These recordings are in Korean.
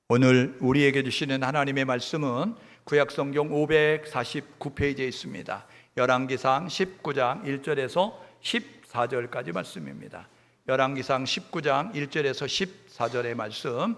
오늘 우리에게 주시는 하나님의 말씀은 구약성경 549페이지에 있습니다. 열왕기상 19장 1절에서 14절까지 말씀입니다. 열왕기상 19장 1절에서 14절의 말씀,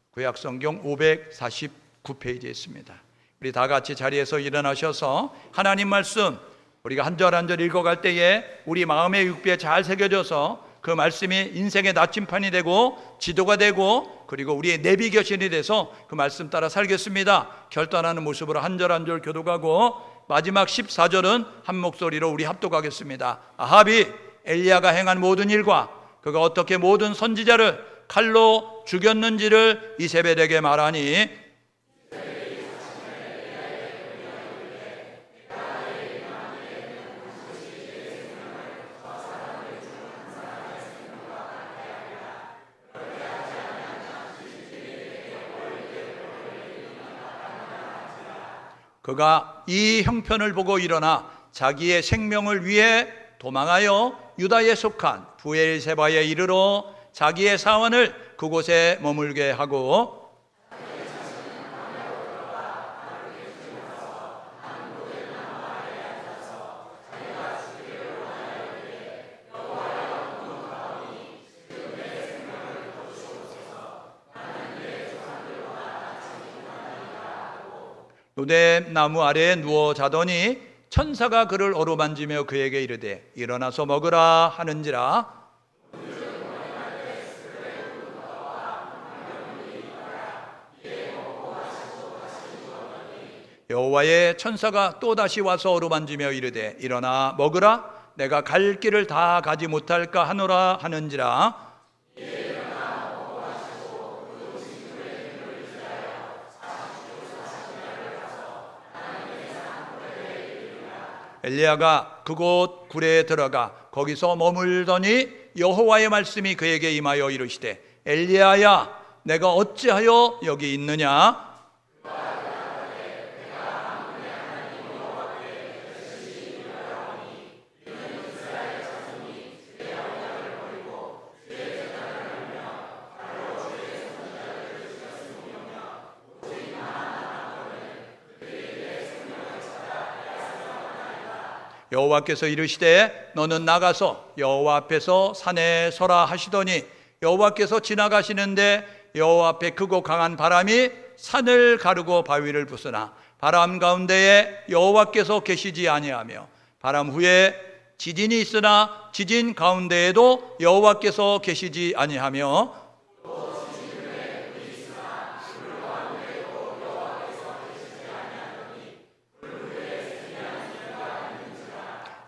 구약성경 549페이지에 있습니다. 우리 다 같이 자리에서 일어나셔서 하나님 말씀 우리가 한 절 한 절 읽어갈 때에 우리 마음의 육비에 잘 새겨져서 그 말씀이 인생의 나침판이 되고 지도가 되고 그리고 우리의 내비게이션이 돼서 그 말씀 따라 살겠습니다. 결단하는 모습으로 한 절 한 절 교독하고 마지막 14절은 한 목소리로 우리 합독하겠습니다. 아합이 엘리야가 행한 모든 일과 그가 어떻게 모든 선지자를 칼로 죽였는지를 이세벨에게 말하니 그가 이 형편을 보고 일어나 자기의 생명을 위해 도망하여 유다에 속한 브엘세바에 이르러 자기의 사원을 그곳에 머물게 하고 로뎀 나무 아래에 누워 자더니 천사가 그를 어루만지며 그에게 이르되 일어나서 먹으라 하는지라. 여호와의 천사가 또다시 와서 어루만지며 이르되 일어나 먹으라. 내가 갈 길을 다 가지 못할까 하노라 하는지라. 엘리야가 그곳 굴에 들어가 거기서 머물더니 여호와의 말씀이 그에게 임하여 이르시되 엘리야야 내가 어찌하여 여기 있느냐. 여호와께서 이르시되 너는 나가서 여호와 앞에서 산에 서라 하시더니 여호와께서 지나가시는데 여호와 앞에 크고 강한 바람이 산을 가르고 바위를 부수나 바람 가운데에 여호와께서 계시지 아니하며 바람 후에 지진이 있으나 지진 가운데에도 여호와께서 계시지 아니하며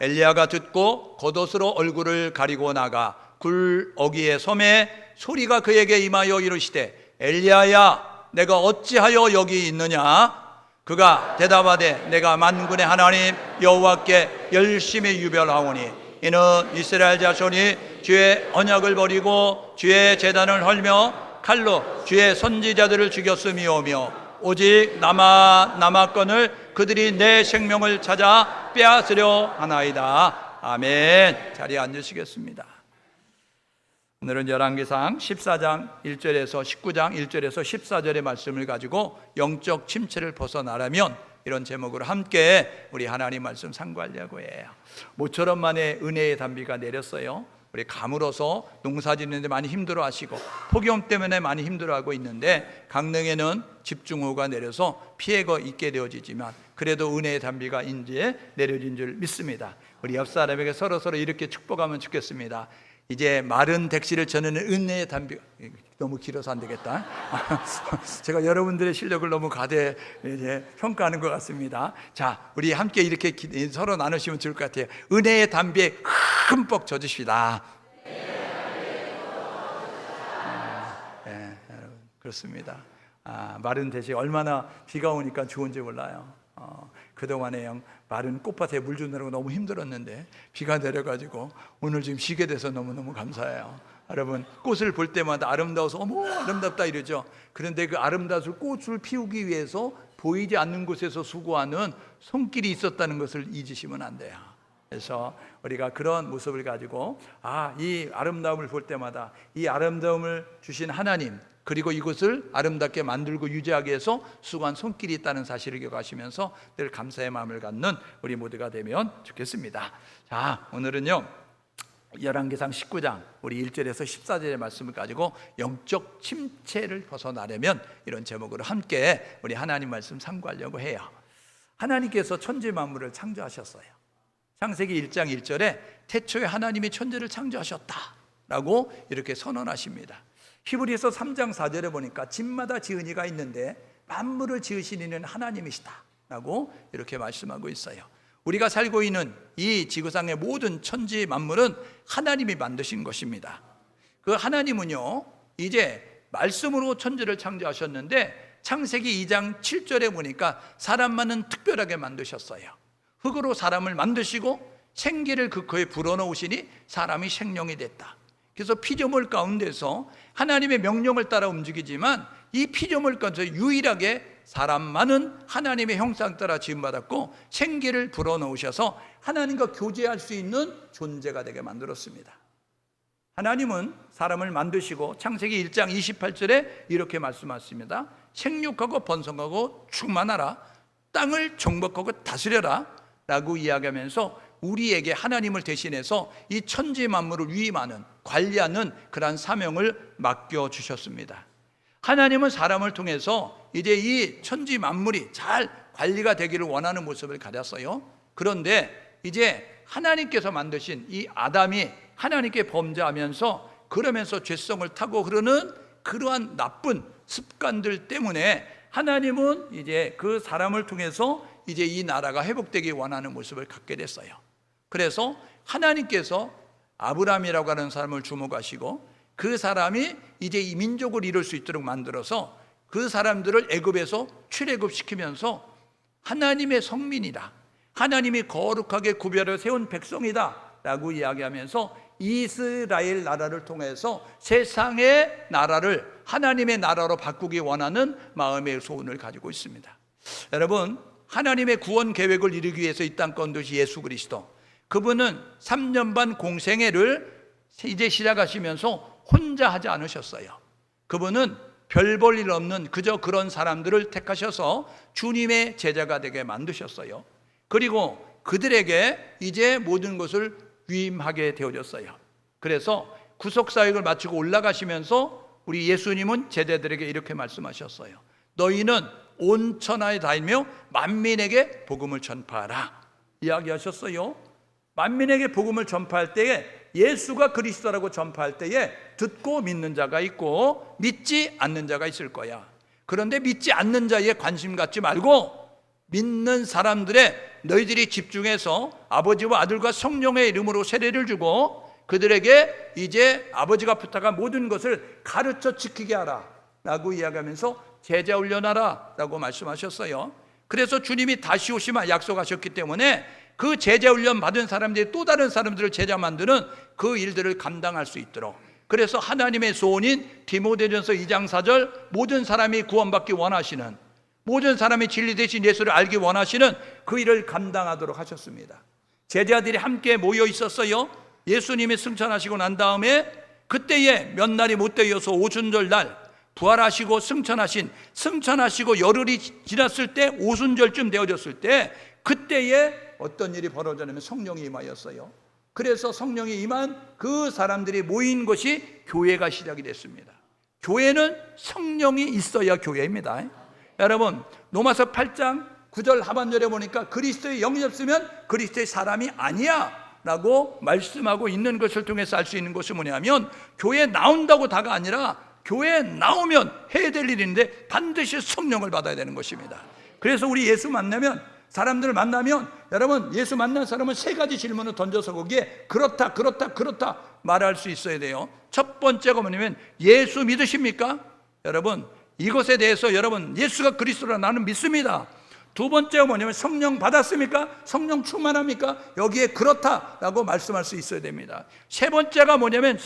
엘리야가 듣고 겉옷으로 얼굴을 가리고 나가 굴 어귀의 섬에 소리가 그에게 임하여 이르시되 엘리야야 내가 어찌하여 여기 있느냐. 그가 대답하되 내가 만군의 하나님 여호와께 열심히 유별하오니 이는 이스라엘 자손이 주의 언약을 버리고 주의 제단을 헐며 칼로 주의 선지자들을 죽였음이오며 오직 남았건을 그들이 내 생명을 찾아 빼앗으려 하나이다. 아멘. 자리에 앉으시겠습니다. 오늘은 열왕기상 14장 1절에서 19장 1절에서 14절의 말씀을 가지고 영적 침체를 벗어나려면 이런 제목으로 함께 우리 하나님 말씀 상고하려고 해요. 모처럼 만에 은혜의 단비가 내렸어요. 우리 가물어서 농사 짓는데 많이 힘들어하시고 폭염 때문에 많이 힘들어하고 있는데 강릉에는 집중호우가 내려서 피해가 있게 되어지지만 그래도 은혜의 단비가 이제 내려진 줄 믿습니다. 우리 옆 사람에게 서로 이렇게 축복하면 좋겠습니다. 이제 마른 백시를 전하는 은혜의 단비가 너무 길어서 안 되겠다. 제가 여러분들의 실력을 너무 과대 평가하는 것 같습니다. 자, 우리 함께 이렇게 서로 나누시면 좋을 것 같아요. 은혜의 단비에 흠뻑 젖으시다. 여러분 그렇습니다. 마른 대지 얼마나 비가 오니까 좋은지 몰라요. 그동안에 마른 꽃밭에 물 주느라고 너무 힘들었는데 비가 내려가지고 오늘 지금 쉬게 돼서 너무너무 감사해요. 여러분 꽃을 볼 때마다 아름다워서 어머 아름답다 이러죠. 그런데 그 아름다운 꽃을 피우기 위해서 보이지 않는 곳에서 수고하는 손길이 있었다는 것을 잊으시면 안 돼요. 그래서 우리가 그런 모습을 가지고 이 아름다움을 볼 때마다 이 아름다움을 주신 하나님 그리고 이것을 아름답게 만들고 유지하기 위해서 수고한 손길이 있다는 사실을 기억하시면서 늘 감사의 마음을 갖는 우리 모두가 되면 좋겠습니다. 자, 오늘은요 열왕기상 19장 우리 1절에서 14절의 말씀을 가지고 영적 침체를 벗어나려면 이런 제목으로 함께 우리 하나님 말씀 상고하려고 해요. 하나님께서 천지 만물을 창조하셨어요. 창세기 1장 1절에 태초에 하나님이 천지를 창조하셨다라고 이렇게 선언하십니다. 히브리서 3장 4절에 보니까 집마다 지은 이가 있는데 만물을 지으신 이는 하나님이시다라고 이렇게 말씀하고 있어요. 우리가 살고 있는 이 지구상의 모든 천지 만물은 하나님이 만드신 것입니다. 그 하나님은요 이제 말씀으로 천지를 창조하셨는데 창세기 2장 7절에 보니까 사람만은 특별하게 만드셨어요. 흙으로 사람을 만드시고 생기를 그 코에 불어넣으시니 사람이 생명이 됐다. 그래서 피조물 가운데서 하나님의 명령을 따라 움직이지만 이 피조물 가운데서 유일하게 사람만은 하나님의 형상 따라 지음받았고 생기를 불어넣으셔서 하나님과 교제할 수 있는 존재가 되게 만들었습니다. 하나님은 사람을 만드시고 창세기 1장 28절에 이렇게 말씀하십니다. 생육하고 번성하고 충만하라, 땅을 정복하고 다스려라 라고 이야기하면서 우리에게 하나님을 대신해서 이 천지 만물을 위임하는, 관리하는 그러한 사명을 맡겨주셨습니다. 하나님은 사람을 통해서 이제 이 천지 만물이 잘 관리가 되기를 원하는 모습을 가졌어요. 그런데 이제 하나님께서 만드신 이 아담이 하나님께 범죄하면서 그러면서 죄성을 타고 흐르는 그러한 나쁜 습관들 때문에 하나님은 이제 그 사람을 통해서 이제 이 나라가 회복되기 원하는 모습을 갖게 됐어요. 그래서 하나님께서 아브라함이라고 하는 사람을 주목하시고 그 사람이 이제 이 민족을 이룰 수 있도록 만들어서 그 사람들을 애굽에서 출애굽시키면서 하나님의 성민이다, 하나님이 거룩하게 구별을 세운 백성이다 라고 이야기하면서 이스라엘 나라를 통해서 세상의 나라를 하나님의 나라로 바꾸기 원하는 마음의 소원을 가지고 있습니다. 여러분, 하나님의 구원 계획을 이루기 위해서 이 땅 건두신 예수 그리스도, 그분은 3년 반 공생애를 이제 시작하시면서 혼자 하지 않으셨어요. 그분은 별 볼 일 없는 그저 그런 사람들을 택하셔서 주님의 제자가 되게 만드셨어요. 그리고 그들에게 이제 모든 것을 위임하게 되어졌어요. 그래서 구속사역을 마치고 올라가시면서 우리 예수님은 제자들에게 이렇게 말씀하셨어요. 너희는 온 천하에 다니며 만민에게 복음을 전파하라 이야기하셨어요. 만민에게 복음을 전파할 때에 예수가 그리스도라고 전파할 때에 듣고 믿는 자가 있고 믿지 않는 자가 있을 거야. 그런데 믿지 않는 자에 관심 갖지 말고 믿는 사람들의 너희들이 집중해서 아버지와 아들과 성령의 이름으로 세례를 주고 그들에게 이제 아버지가 부탁한 모든 것을 가르쳐 지키게 하라 라고 이야기하면서 제자 훈련하라 라고 말씀하셨어요. 그래서 주님이 다시 오시면 약속하셨기 때문에 그 제자 훈련 받은 사람들이 또 다른 사람들을 제자 만드는 그 일들을 감당할 수 있도록, 그래서 하나님의 소원인 디모데전서 2장 4절 모든 사람이 구원받기 원하시는, 모든 사람이 진리 되신 예수를 알기 원하시는 그 일을 감당하도록 하셨습니다. 제자들이 함께 모여 있었어요. 예수님이 승천하시고 난 다음에 그때에 몇 날이 못 되어서 오순절 날 부활하시고 승천하시고 열흘이 지났을 때 오순절쯤 되어졌을 때 그때에 어떤 일이 벌어졌냐면 성령이 임하였어요. 그래서 성령이 임한 그 사람들이 모인 것이 교회가 시작이 됐습니다. 교회는 성령이 있어야 교회입니다. 여러분, 로마서 8장 9절 하반절에 보니까 그리스도의 영이 없으면 그리스도의 사람이 아니야 라고 말씀하고 있는 것을 통해서 알 수 있는 것이 뭐냐면 교회에 나온다고 다가 아니라 교회에 나오면 해야 될 일인데 반드시 성령을 받아야 되는 것입니다. 그래서 우리 예수 만나면, 사람들을 만나면 여러분, 예수 만난 사람은 세 가지 질문을 던져서 거기에 그렇다 말할 수 있어야 돼요. 첫 번째가 뭐냐면 예수 믿으십니까? 여러분, 이것에 대해서 여러분 예수가 그리스도라 나는 믿습니다. 두 번째가 뭐냐면 성령 받았습니까? 성령 충만합니까? 여기에 그렇다라고 말씀할 수 있어야 됩니다. 세 번째가 뭐냐면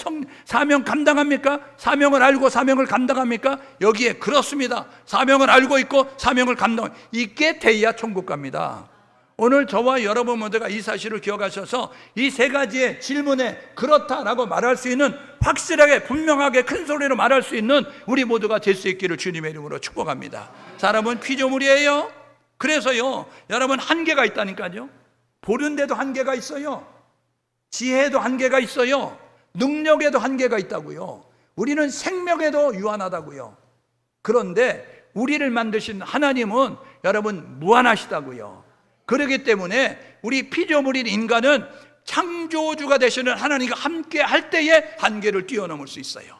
사명 감당합니까? 사명을 알고 사명을 감당합니까? 여기에 그렇습니다. 사명을 알고 있고 사명을 감당, 이게 돼야 천국 갑니다. 오늘 저와 여러분 모두가 이 사실을 기억하셔서 이 세 가지의 질문에 그렇다라고 말할 수 있는, 확실하게 분명하게 큰 소리로 말할 수 있는 우리 모두가 될 수 있기를 주님의 이름으로 축복합니다. 사람은 피조물이에요. 그래서요, 여러분, 한계가 있다니까요. 보는데도 한계가 있어요. 지혜에도 한계가 있어요. 능력에도 한계가 있다고요. 우리는 생명에도 유한하다고요. 그런데 우리를 만드신 하나님은 여러분 무한하시다고요. 그렇기 때문에 우리 피조물인 인간은 창조주가 되시는 하나님과 함께 할 때에 한계를 뛰어넘을 수 있어요.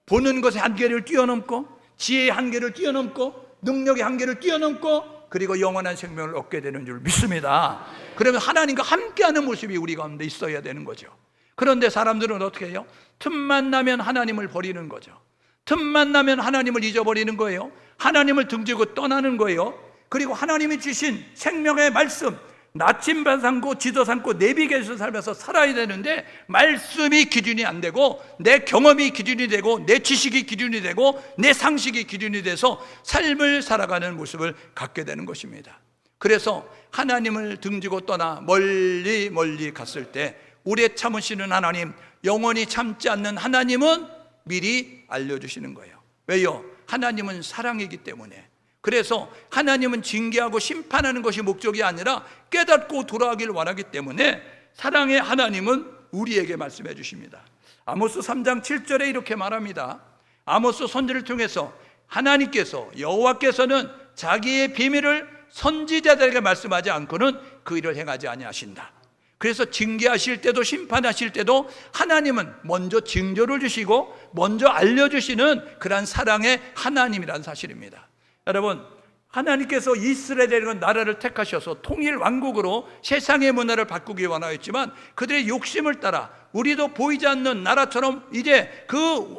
보는 것의 한계를 뛰어넘고, 지혜의 한계를 뛰어넘고, 능력의 한계를 뛰어넘고, 그리고 영원한 생명을 얻게 되는 줄 믿습니다. 그러면 하나님과 함께하는 모습이 우리 가운데 있어야 되는 거죠. 그런데 사람들은 어떻게 해요? 틈만 나면 하나님을 버리는 거죠. 틈만 나면 하나님을 잊어버리는 거예요. 하나님을 등지고 떠나는 거예요. 그리고 하나님이 주신 생명의 말씀, 나침반 삼고 지도 삼고 내비게이션 살면서 살아야 되는데, 말씀이 기준이 안 되고, 내 경험이 기준이 되고, 내 지식이 기준이 되고, 내 상식이 기준이 돼서 삶을 살아가는 모습을 갖게 되는 것입니다. 그래서 하나님을 등지고 떠나 멀리 멀리 갔을 때 오래 참으시는 하나님, 영원히 참지 않는 하나님은 미리 알려주시는 거예요. 왜요? 하나님은 사랑이기 때문에. 그래서 하나님은 징계하고 심판하는 것이 목적이 아니라 깨닫고 돌아가기를 원하기 때문에 사랑의 하나님은 우리에게 말씀해 주십니다. 아모스 3장 7절에 이렇게 말합니다. 아모스 선지를 통해서 하나님께서, 여호와께서는 자기의 비밀을 선지자들에게 말씀하지 않고는 그 일을 행하지 아니하신다. 그래서 징계하실 때도 심판하실 때도 하나님은 먼저 징조를 주시고 먼저 알려주시는 그런 사랑의 하나님이라는 사실입니다. 여러분, 하나님께서 이스라엘이라는 나라를 택하셔서 통일 왕국으로 세상의 문화를 바꾸기 원하였지만 그들의 욕심을 따라 우리도 보이지 않는 나라처럼, 이제 그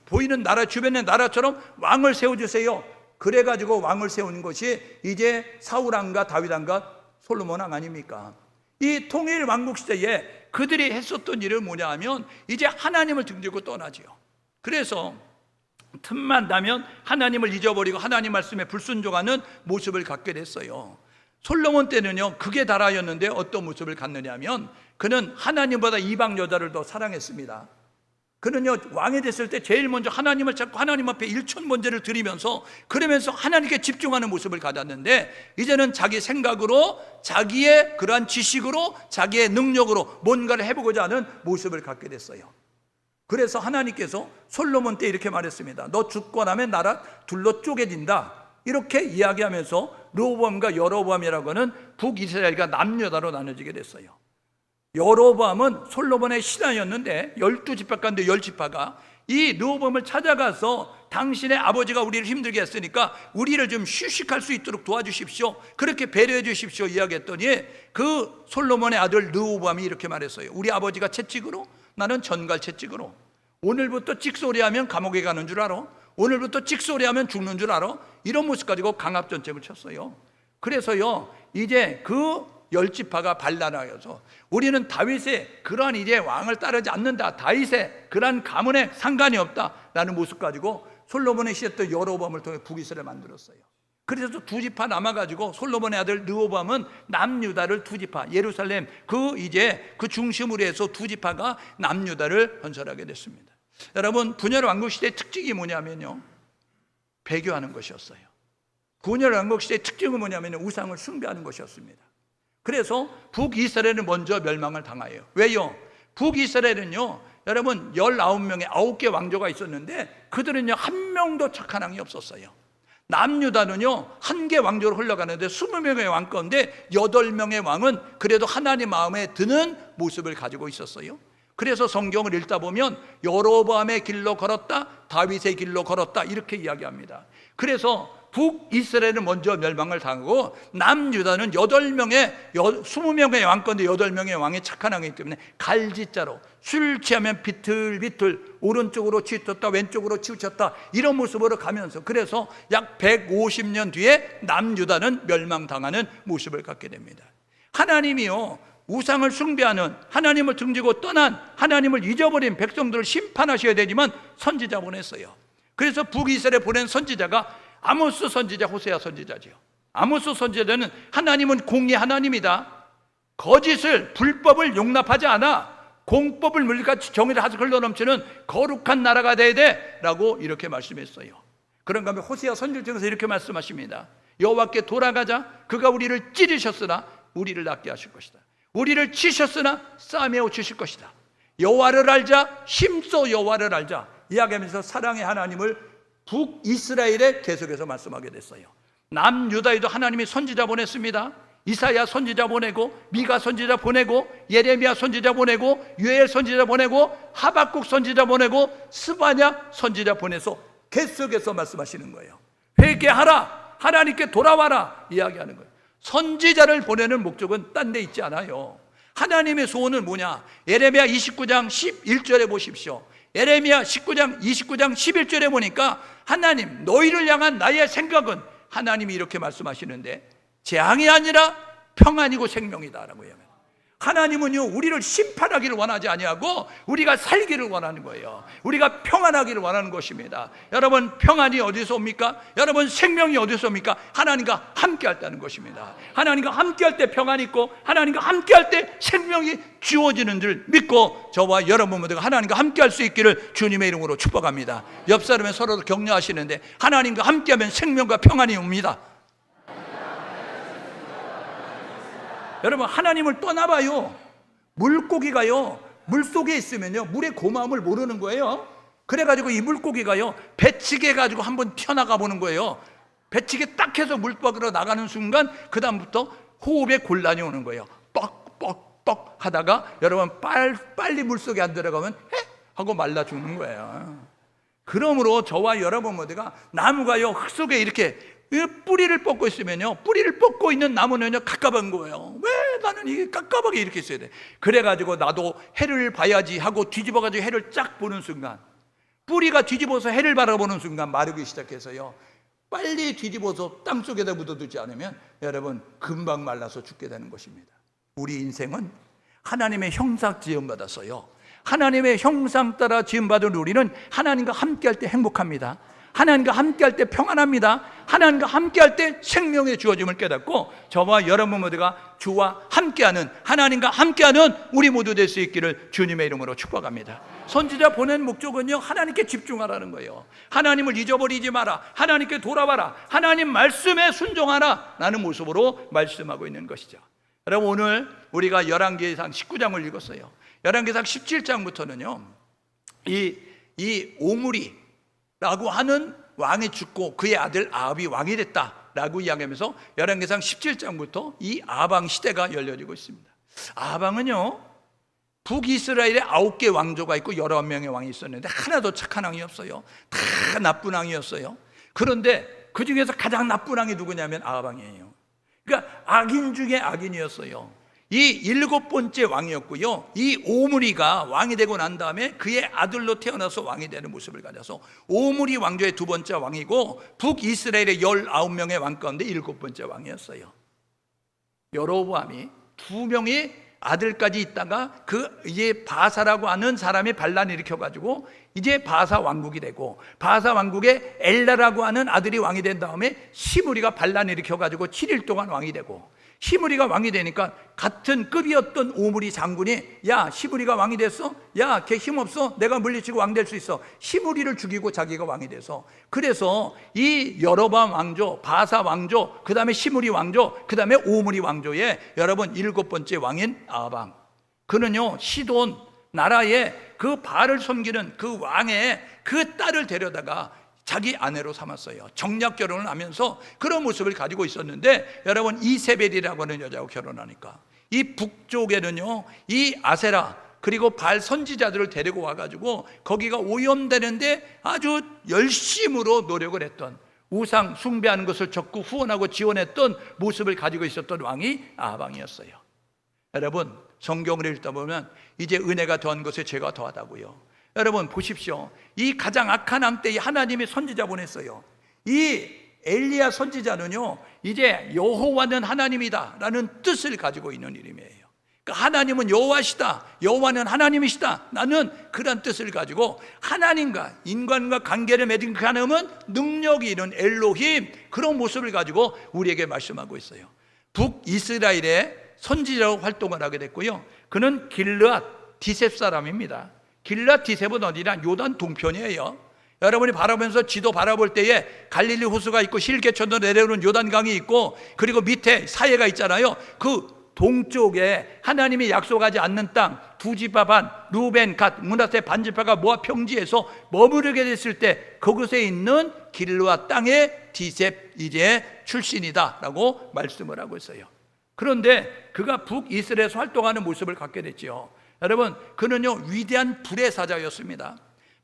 보이는 나라, 주변의 나라처럼 왕을 세워주세요. 그래가지고 왕을 세우는 것이 이제 사울왕과 다윗왕과 솔로몬 왕 아닙니까? 이 통일 왕국 시대에 그들이 했었던 일은 뭐냐 하면 이제 하나님을 등지고 떠나지요. 그래서 틈만 나면 하나님을 잊어버리고 하나님 말씀에 불순종하는 모습을 갖게 됐어요. 솔로몬 때는요, 그게 다라였는데 어떤 모습을 갖느냐 하면 그는 하나님보다 이방 여자를 더 사랑했습니다. 그는요, 왕이 됐을 때 제일 먼저 하나님을 찾고 하나님 앞에 일천번제를 드리면서, 그러면서 하나님께 집중하는 모습을 가졌는데, 이제는 자기 생각으로, 자기의 그러한 지식으로, 자기의 능력으로 뭔가를 해보고자 하는 모습을 갖게 됐어요. 그래서 하나님께서 솔로몬 때 이렇게 말했습니다. 너 죽고 나면 나라 둘로 쪼개진다. 이렇게 이야기하면서 르호보암과 여로보암이라고 하는 북이스라엘과 남유다로 나눠지게 됐어요. 여로보암은 솔로몬의 신하였는데 12지파 가운데 10지파가 이 르호보암을 찾아가서 당신의 아버지가 우리를 힘들게 했으니까 우리를 좀 휴식할 수 있도록 도와주십시오, 그렇게 배려해 주십시오 이야기했더니 그 솔로몬의 아들 르호보암이 이렇게 말했어요. 우리 아버지가 채찍으로, 나는 전갈 채찍으로. 오늘부터 찍소리하면 감옥에 가는 줄 알아? 오늘부터 찍소리하면 죽는 줄 알아? 이런 모습 가지고 강압전쟁을 쳤어요. 그래서요, 이제 그 10지파가 반란하여서 우리는 다윗의 그러한 이제 왕을 따르지 않는다, 다윗의 그러한 가문에 상관이 없다라는 모습 가지고 솔로몬의 시했던 여로보암을 통해 북이스라엘을 만들었어요. 그래서 두 지파 남아가지고 솔로몬의 아들 르호보암은 남유다를 두 지파, 예루살렘 이제 그 중심으로 해서 두 지파가 남유다를 건설하게 됐습니다. 여러분, 분열 왕국 시대의 특징이 뭐냐면요, 배교하는 것이었어요. 분열 왕국 시대의 특징은 뭐냐면 우상을 숭배하는 것이었습니다. 그래서 북이스라엘은 먼저 멸망을 당하여요. 왜요? 북이스라엘은요, 여러분 19명의 9개 왕조가 있었는데 그들은요 한 명도 착한 왕이 없었어요. 남유다는요 1개 왕조로 흘러가는데 20명의 왕 가운데 8명의 왕은 그래도 하나님 마음에 드는 모습을 가지고 있었어요. 그래서 성경을 읽다 보면 여로보암의 길로 걸었다, 다윗의 길로 걸었다, 이렇게 이야기합니다. 그래서 북이스라엘은 먼저 멸망을 당하고 남유다는 20명의 왕 가운데 8명의 왕이 착한 왕이기 때문에 갈지자로 술 취하면 비틀비틀 오른쪽으로 치우쳤다 왼쪽으로 치우쳤다 이런 모습으로 가면서, 그래서 약 150년 뒤에 남유다는 멸망당하는 모습을 갖게 됩니다. 하나님이요 우상을 숭배하는, 하나님을 등지고 떠난, 하나님을 잊어버린 백성들을 심판하셔야 되지만 선지자 보냈어요. 그래서 북이스라엘에 보낸 선지자가 아모스 선지자, 호세아 선지자지요. 아모스 선지자는 하나님은 공의 하나님이다, 거짓을 불법을 용납하지 않아 공법을 물같이 정의를 하서 흘러넘치는 거룩한 나라가 돼야 돼 라고 이렇게 말씀했어요. 그런가 하면 호세아 선지자에서 이렇게 말씀하십니다. 여호와께 돌아가자. 그가 우리를 찌르셨으나 우리를 낫게 하실 것이다. 우리를 치셨으나 싸매어 주실 것이다. 여호와를 알자. 힘써 여호와를 알자. 이야기하면서 사랑의 하나님을 북이스라엘에 계속해서 말씀하게 됐어요. 남유다에도 하나님이 선지자 보냈습니다. 이사야 선지자 보내고, 미가 선지자 보내고, 예레미야 선지자 보내고, 유엘 선지자 보내고, 하박국 선지자 보내고, 스바냐 선지자 보내서 계속해서 말씀하시는 거예요. 회개하라, 하나님께 돌아와라 이야기하는 거예요. 선지자를 보내는 목적은 딴 데 있지 않아요. 하나님의 소원은 뭐냐? 예레미야 29장 11절에 보십시오. 예레미야 29장 11절에 보니까 하나님, 너희를 향한 나의 생각은, 하나님이 이렇게 말씀하시는데, 재앙이 아니라 평안이고 생명이다라고 해요. 하나님은요, 우리를 심판하기를 원하지 아니하고 우리가 살기를 원하는 거예요. 우리가 평안하기를 원하는 것입니다. 여러분, 평안이 어디서 옵니까? 여러분, 생명이 어디서 옵니까? 하나님과 함께 할 때는 것입니다. 하나님과 함께 할 때 평안이 있고, 하나님과 함께 할 때 생명이 주어지는 줄 믿고 저와 여러분 모두가 하나님과 함께 할 수 있기를 주님의 이름으로 축복합니다. 옆 사람은 서로 격려하시는데, 하나님과 함께 하면 생명과 평안이 옵니다. 여러분, 하나님을 떠나봐요. 물고기가요, 물속에 있으면요, 물의 고마움을 모르는 거예요. 그래가지고 이 물고기가요, 배치게 가지고 한번 튀어나가 보는 거예요. 배치게 딱 해서 물 밖으로 나가는 순간 그 다음부터 호흡에 곤란이 오는 거예요. 뻑뻑뻑 하다가 여러분 빨리 물속에 안 들어가면 해? 하고 말라 죽는 거예요. 그러므로 저와 여러분 모두가, 나무가요, 흙 속에 이렇게 뿌리를 뻗고 있으면요, 뿌리를 뻗고 있는 나무는요 깝깝한 거예요. 왜 나는 이게 깝깝하게 이렇게 있어야 돼? 그래가지고 나도 해를 봐야지 하고 뒤집어가지고 해를 쫙 보는 순간, 뿌리가 뒤집어서 해를 바라보는 순간 마르기 시작해서요, 빨리 뒤집어서 땅속에다 묻어두지 않으면 여러분 금방 말라서 죽게 되는 것입니다. 우리 인생은 하나님의 형상 지음받았어요. 하나님의 형상 따라 지음받은 우리는 하나님과 함께할 때 행복합니다. 하나님과 함께할 때 평안합니다. 하나님과 함께할 때 생명의 주어짐을 깨닫고 저와 여러분 모두가 주와 함께하는, 하나님과 함께하는 우리 모두 될 수 있기를 주님의 이름으로 축복합니다. 선지자 보낸 목적은요, 하나님께 집중하라는 거예요. 하나님을 잊어버리지 마라, 하나님께 돌아와라, 하나님 말씀에 순종하라 라는 모습으로 말씀하고 있는 것이죠. 여러분, 오늘 우리가 열왕기상 19장을 읽었어요. 열왕기상 17장부터는요 이 오므리 라고 하는 왕이 죽고 그의 아들 아합이 왕이 됐다라고 이야기하면서 열왕기상 17장부터 이 아방 시대가 열려지고 있습니다. 아방은요, 북이스라엘에 9개 왕조가 있고 11명의 왕이 있었는데 하나도 착한 왕이 없어요. 다 나쁜 왕이었어요. 그런데 그 중에서 가장 나쁜 왕이 누구냐면 아방이에요. 그러니까 악인 중에 악인이었어요. 이 7번째 왕이었고요, 이 오므리가 왕이 되고 난 다음에 그의 아들로 태어나서 왕이 되는 모습을 가져서 오므리 왕조의 2번째 왕이고, 북이스라엘의 19명의 왕 가운데 7번째 왕이었어요. 여로보암이 2명의 아들까지 있다가 이제 바사라고 하는 사람이 반란을 일으켜가지고 이제 바사 왕국이 되고, 바사 왕국에 엘라라고 하는 아들이 왕이 된 다음에 시므리가 반란을 일으켜가지고 7일 동안 왕이 되고, 시므리가 왕이 되니까 같은 급이었던 오므리 장군이, 야, 시므리가 왕이 됐어? 야, 걔 힘없어? 내가 물리치고 왕 될 수 있어. 시므리를 죽이고 자기가 왕이 돼서, 그래서 이 여로보암 왕조, 바사 왕조, 그 다음에 시므리 왕조, 그 다음에 오므리 왕조의 여러분 7번째 왕인 아방, 그는요 시돈 나라에 그 바알을 섬기는 그 왕의 그 딸을 데려다가 자기 아내로 삼았어요. 정략 결혼을 하면서 그런 모습을 가지고 있었는데, 여러분 이세벨이라고 하는 여자하고 결혼하니까 이 북쪽에는요 이 아세라 그리고 바알 선지자들을 데리고 와가지고 거기가 오염되는데 아주 열심으로 노력을 했던, 우상 숭배하는 것을 적극 후원하고 지원했던 모습을 가지고 있었던 왕이 아방이었어요. 여러분, 성경을 읽다 보면 이제 은혜가 더한 것에 죄가 더하다고요. 여러분 보십시오. 이 가장 악한 왕 때 하나님이 선지자 보냈어요. 이 엘리야 선지자는요 이제 여호와는 하나님이다 라는 뜻을 가지고 있는 이름이에요. 그러니까 하나님은 여호와시다, 여호와는 하나님이시다, 나는 그런 뜻을 가지고 하나님과 인간과 관계를 맺은 그 하나님은 능력이 있는 엘로힘, 그런 모습을 가지고 우리에게 말씀하고 있어요. 북이스라엘의 선지자로 활동을 하게 됐고요. 그는 길르앗 디셉 사람입니다. 길르앗 디셉은 어디냐? 요단 동편이에요. 여러분이 바라보면서 지도 바라볼 때에 갈릴리 호수가 있고 실개천도 내려오는 요단강이 있고, 그리고 밑에 사해가 있잖아요. 그 동쪽에 하나님이 약속하지 않는 땅, 두 지파 반, 루벤, 갓, 므낫세 반지파가 모압 평지에서 머무르게 됐을 때 그곳에 있는 길르앗 땅의 디셉 이제 출신이다라고 말씀을 하고 있어요. 그런데 그가 북이스라엘에서 활동하는 모습을 갖게 됐죠. 여러분, 그는요 위대한 불의 사자였습니다.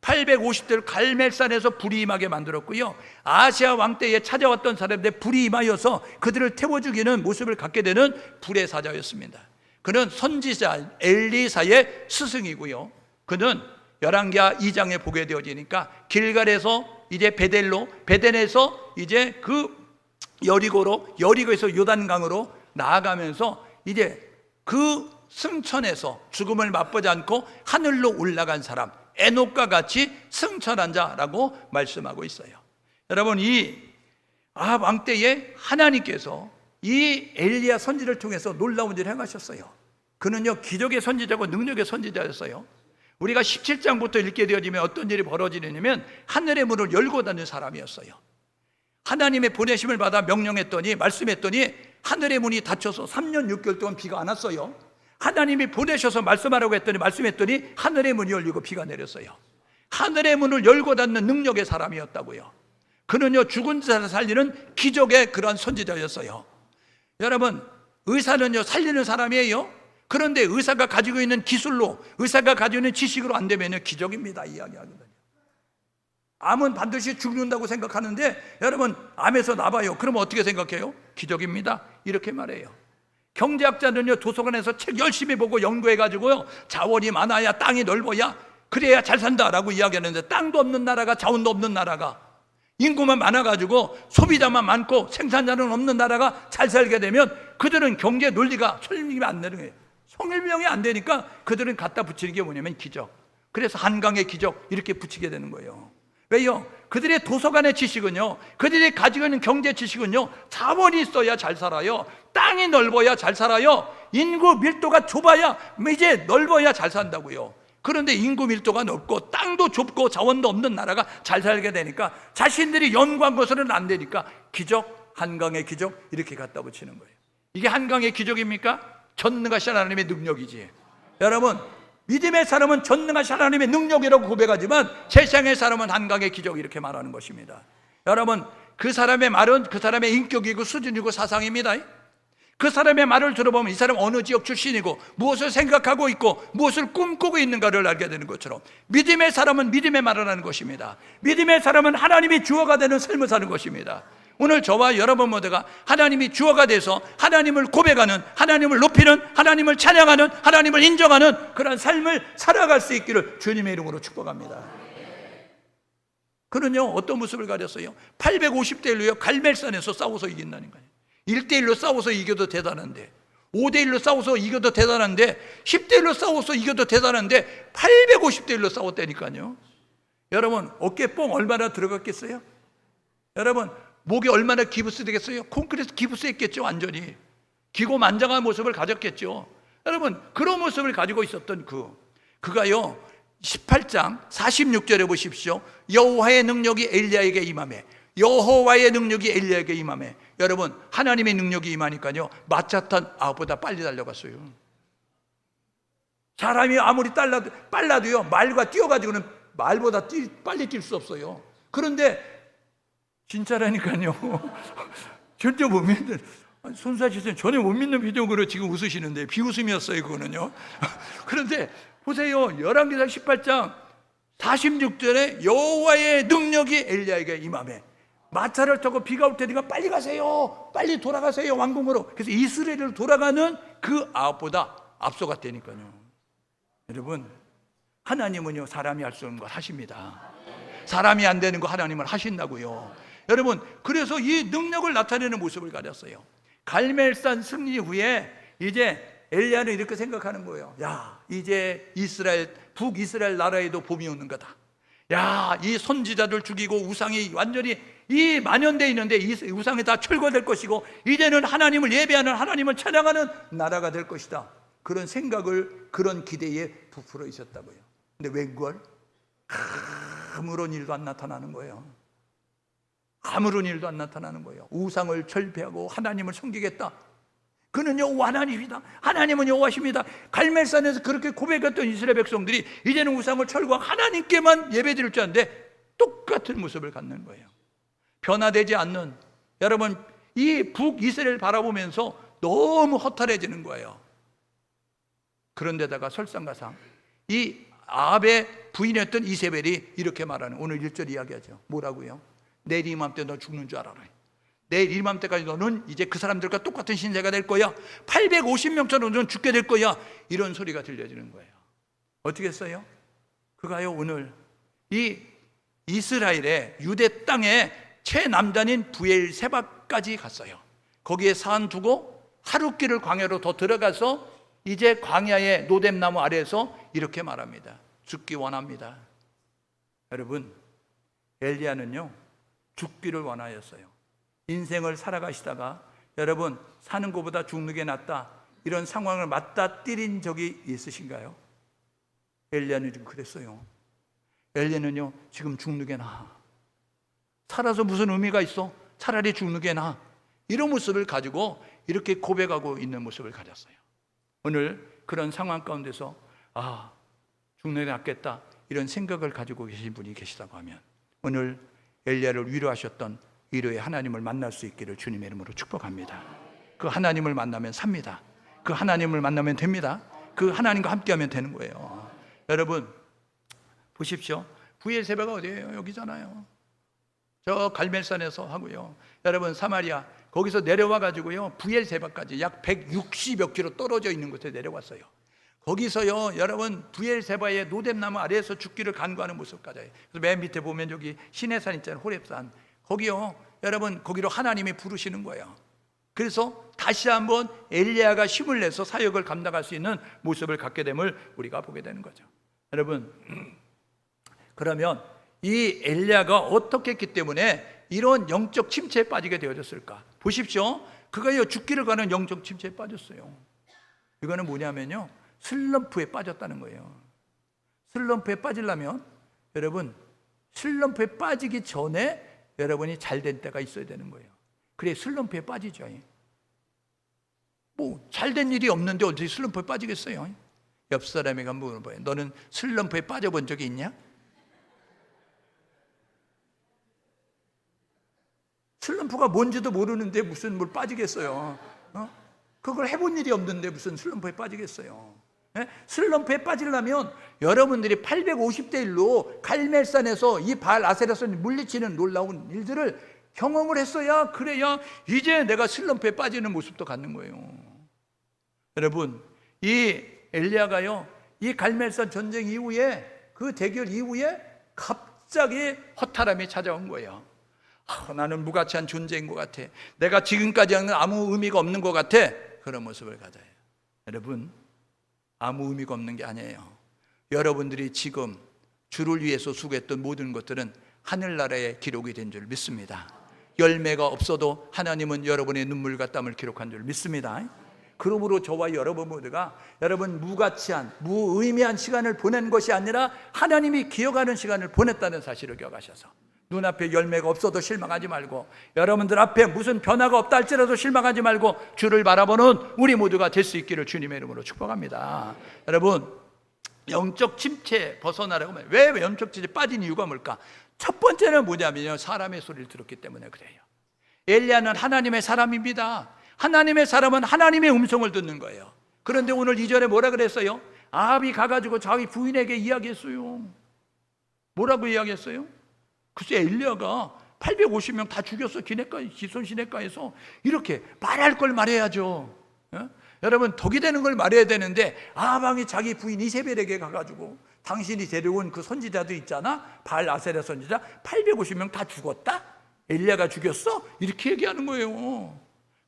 850대를 갈멜산에서 불이 임하게 만들었고요, 아시아 왕 때에 찾아왔던 사람들의 불이 임하여서 그들을 태워 죽이는 모습을 갖게 되는 불의 사자였습니다. 그는 선지자 엘리사의 스승이고요, 그는 열왕기하 2장에 보게 되어지니까 길갈에서 이제 베델에서 이제 그 여리고에서 요단강으로 나아가면서 이제 그 승천에서 죽음을 맛보지 않고 하늘로 올라간 사람, 에녹과 같이 승천한 자라고 말씀하고 있어요. 여러분, 이 아합 왕 때에 하나님께서 이 엘리야 선지를 통해서 놀라운 일을 행하셨어요. 그는요 기적의 선지자고 능력의 선지자였어요. 우리가 17장부터 읽게 되어지면 어떤 일이 벌어지냐면 하늘의 문을 열고 닫는 사람이었어요. 하나님의 보내심을 받아 명령했더니, 말씀했더니 하늘의 문이 닫혀서 3년 6개월 동안 비가 안 왔어요. 하나님이 보내셔서 말씀하라고 했더니 말씀했더니 하늘의 문이 열리고 비가 내렸어요. 하늘의 문을 열고 닫는 능력의 사람이었다고요. 그는요 죽은 자를 살리는 기적의 그러한 선지자였어요. 여러분, 의사는요 살리는 사람이에요. 그런데 의사가 가지고 있는 기술로, 의사가 가지고 있는 지식으로 안 되면 기적입니다 이야기하거든요. 암은 반드시 죽는다고 생각하는데, 여러분 암에서 나봐요. 그러면 어떻게 생각해요? 기적입니다 이렇게 말해요. 경제학자는요 도서관에서 책 열심히 보고 연구해가지고요 자원이 많아야, 땅이 넓어야, 그래야 잘 산다라고 이야기하는데, 땅도 없는 나라가, 자원도 없는 나라가, 인구만 많아가지고 소비자만 많고 생산자는 없는 나라가 잘 살게 되면 그들은 경제 논리가 설명이 안 되는 거예요. 설명이 안 되니까 그들은 갖다 붙이는 게 뭐냐면 기적. 그래서 한강의 기적 이렇게 붙이게 되는 거예요. 왜요? 그들의 도서관의 지식은요, 그들이 가지고 있는 경제 지식은요, 자원이 있어야 잘 살아요. 땅이 넓어야 잘 살아요. 인구 밀도가 좁아야, 이제 넓어야 잘 산다고요. 그런데 인구 밀도가 넓고 땅도 좁고 자원도 없는 나라가 잘 살게 되니까 자신들이 연구한 것으로는 안 되니까 기적, 한강의 기적 이렇게 갖다 붙이는 거예요. 이게 한강의 기적입니까? 전능하신 하나님의 능력이지. 여러분, 믿음의 사람은 전능하신 하나님의 능력이라고 고백하지만 세상의 사람은 한강의 기적 이렇게 말하는 것입니다. 여러분, 그 사람의 말은 그 사람의 인격이고 수준이고 사상입니다. 그 사람의 말을 들어보면 이 사람 어느 지역 출신이고 무엇을 생각하고 있고 무엇을 꿈꾸고 있는가를 알게 되는 것처럼, 믿음의 사람은 믿음의 말을 하는 것입니다. 믿음의 사람은 하나님이 주어가 되는 삶을 사는 것입니다. 오늘 저와 여러분 모두가 하나님이 주어가 돼서 하나님을 고백하는, 하나님을 높이는, 하나님을 찬양하는, 하나님을 인정하는 그런 삶을 살아갈 수 있기를 주님의 이름으로 축복합니다. 그는요 어떤 모습을 가졌어요? 850대 1로요 갈멜산에서 싸워서 이긴다는 거예요. 1대1로 싸워서 이겨도 대단한데, 5대1로 싸워서 이겨도 대단한데, 10대1로 싸워서 이겨도 대단한데 850대 1로 싸웠다니까요. 여러분, 어깨 뽕 얼마나 들어갔겠어요? 여러분, 목이 얼마나 기부스되겠어요? 콘크리트 기부스했겠죠. 완전히 기고만장한 모습을 가졌겠죠. 여러분, 그런 모습을 가지고 있었던 그가요 18장 46절에 보십시오. 여호와의 능력이 엘리야에게 임하매, 여호와의 능력이 엘리야에게 임하매. 여러분, 하나님의 능력이 임하니까요 마차탄 아웃보다 빨리 달려갔어요. 사람이 아무리 빨라도요 말과 뛰어가지고는 말보다 빨리 뛸 수 없어요. 그런데 진짜라니까요. 절대 못 믿는, 손사시선 전혀 못 믿는 표정으로 지금 웃으시는데 비웃음이었어요 그거는요. 그런데 보세요, 열왕기상 18장 46절에 여호와의 능력이 엘리야에게 임하매, 마차를 타고 비가 올 테니까 빨리 가세요, 빨리 돌아가세요 왕궁으로. 그래서 이스라엘로 돌아가는 그 아합보다 앞서갔다니까요. 여러분, 하나님은요 사람이 할 수 없는 걸 하십니다. 사람이 안 되는 거 하나님은 하신다고요. 여러분, 그래서 이 능력을 나타내는 모습을 가졌어요. 갈멜산 승리 후에 이제 엘리야는 이렇게 생각하는 거예요. 야, 이제 북이스라엘 나라에도 봄이 오는 거다. 야, 이 선지자들 죽이고 우상이 완전히 이 만연돼 있는데 이 우상이 다 철거될 것이고 이제는 하나님을 예배하는, 하나님을 찬양하는 나라가 될 것이다. 그런 생각을, 그런 기대에 부풀어 있었다고요. 근데 웬걸? 아무런 일도 안 나타나는 거예요. 아무런 일도 안 나타나는 거예요. 우상을 철폐하고 하나님을 섬기겠다. 그는 여호와 하나님이다. 하나님은 여호와십니다. 갈멜산에서 그렇게 고백했던 이스라엘 백성들이 이제는 우상을 철거하고 하나님께만 예배드릴 줄 아는데 똑같은 모습을 갖는 거예요. 변화되지 않는, 여러분, 이 북이스라엘 바라보면서 너무 허탈해지는 거예요. 그런데다가 설상가상 이 아합의 부인이었던 이세벨이 이렇게 말하는, 오늘 1절 이야기하죠. 뭐라고요? 내일 이맘때 너 죽는 줄 알아라. 내일 이맘때까지 너는 이제 그 사람들과 똑같은 신세가 될 거야. 850명처럼 너는 죽게 될 거야. 이런 소리가 들려지는 거예요. 어떻게 했어요? 그가요, 오늘 이 이스라엘의 유대 땅에 최남단인 부엘세바까지 갔어요. 거기에 산 두고 하룻길을 광야로 더 들어가서 이제 광야의 노뎀나무 아래에서 이렇게 말합니다. 죽기 원합니다. 여러분, 엘리야는요 죽기를 원하였어요. 인생을 살아가시다가 여러분, 사는 것보다 죽는 게 낫다, 이런 상황을 맞닥뜨린 적이 있으신가요? 엘리야는 지금 그랬어요. 엘리야는요 지금 죽는 게 나아. 살아서 무슨 의미가 있어? 차라리 죽는 게 나아. 이런 모습을 가지고 이렇게 고백하고 있는 모습을 가졌어요. 오늘 그런 상황 가운데서 죽는 게 낫겠다, 이런 생각을 가지고 계신 분이 계시다고 하면 오늘 엘리야를 위로하셨던 위로의 하나님을 만날 수 있기를 주님의 이름으로 축복합니다. 그 하나님을 만나면 삽니다. 그 하나님을 만나면 됩니다. 그 하나님과 함께하면 되는 거예요. 여러분 보십시오. 부엘세바가 어디예요? 여기잖아요. 저 갈멜산에서 하고요. 여러분 사마리아 거기서 내려와 가지고요 부엘세바까지 약 160여 킬로 떨어져 있는 곳에 내려왔어요. 거기서요 여러분 부엘세바의 노뎀나무 아래에서 죽기를 간구하는 모습까지. 그래서 맨 밑에 보면 여기 시내산 있잖아요. 호렙산. 거기요 여러분 거기로 하나님이 부르시는 거예요. 그래서 다시 한번 엘리야가 힘을 내서 사역을 감당할 수 있는 모습을 갖게 됨을 우리가 보게 되는 거죠. 여러분 그러면 이 엘리야가 어떻게 했기 때문에 이런 영적 침체에 빠지게 되어졌을까? 보십시오. 그가 죽기를 가는 영적 침체에 빠졌어요. 이거는 뭐냐면요 슬럼프에 빠졌다는 거예요. 슬럼프에 빠지려면 여러분 슬럼프에 빠지기 전에 여러분이 잘된 때가 있어야 되는 거예요. 그래 슬럼프에 빠지죠. 뭐 잘된 일이 없는데 어떻게 슬럼프에 빠지겠어요? 옆 사람에게 한번 물어봐요. 너는 슬럼프에 빠져본 적이 있냐? 슬럼프가 뭔지도 모르는데 무슨 뭘 빠지겠어요? 그걸 해본 일이 없는데 무슨 슬럼프에 빠지겠어요? 슬럼프에 빠지려면 여러분들이 850대 1로 갈멜산에서 이 바알 아세라를 물리치는 놀라운 일들을 경험을 했어야, 그래야 이제 내가 슬럼프에 빠지는 모습도 갖는 거예요. 여러분 이 엘리야가요 이 갈멜산 전쟁 이후에 그 대결 이후에 갑자기 허탈함이 찾아온 거예요. 나는 무가치한 존재인 것 같아. 내가 지금까지 하는 아무 의미가 없는 것 같아. 그런 모습을 가져요. 여러분 아무 의미가 없는 게 아니에요. 여러분들이 지금 주를 위해서 수고했던 모든 것들은 하늘나라에 기록이 된 줄 믿습니다. 열매가 없어도 하나님은 여러분의 눈물과 땀을 기록한 줄 믿습니다. 그러므로 저와 여러분 모두가 여러분 무가치한 무의미한 시간을 보낸 것이 아니라 하나님이 기억하는 시간을 보냈다는 사실을 기억하셔서 눈앞에 열매가 없어도 실망하지 말고, 여러분들 앞에 무슨 변화가 없다 할지라도 실망하지 말고 주를 바라보는 우리 모두가 될 수 있기를 주님의 이름으로 축복합니다. 여러분 영적 침체에 벗어나라고 하면 왜 영적 침체에 빠진 이유가 뭘까? 첫 번째는 뭐냐면요 사람의 소리를 들었기 때문에 그래요. 엘리야는 하나님의 사람입니다. 하나님의 사람은 하나님의 음성을 듣는 거예요. 그런데 오늘 2절에 뭐라 그랬어요? 아합이 가가지고 자기 부인에게 이야기했어요. 뭐라고 이야기했어요? 글쎄 엘리야가 850명 다 죽였어. 기손 시내가에서. 이렇게 말할 걸 말해야죠. 여러분 덕이 되는 걸 말해야 되는데 아합이 자기 부인 이세벨에게 가가지고 당신이 데려온 그 선지자도 있잖아, 바알 아세라 선지자 850명 다 죽었다? 엘리야가 죽였어? 이렇게 얘기하는 거예요.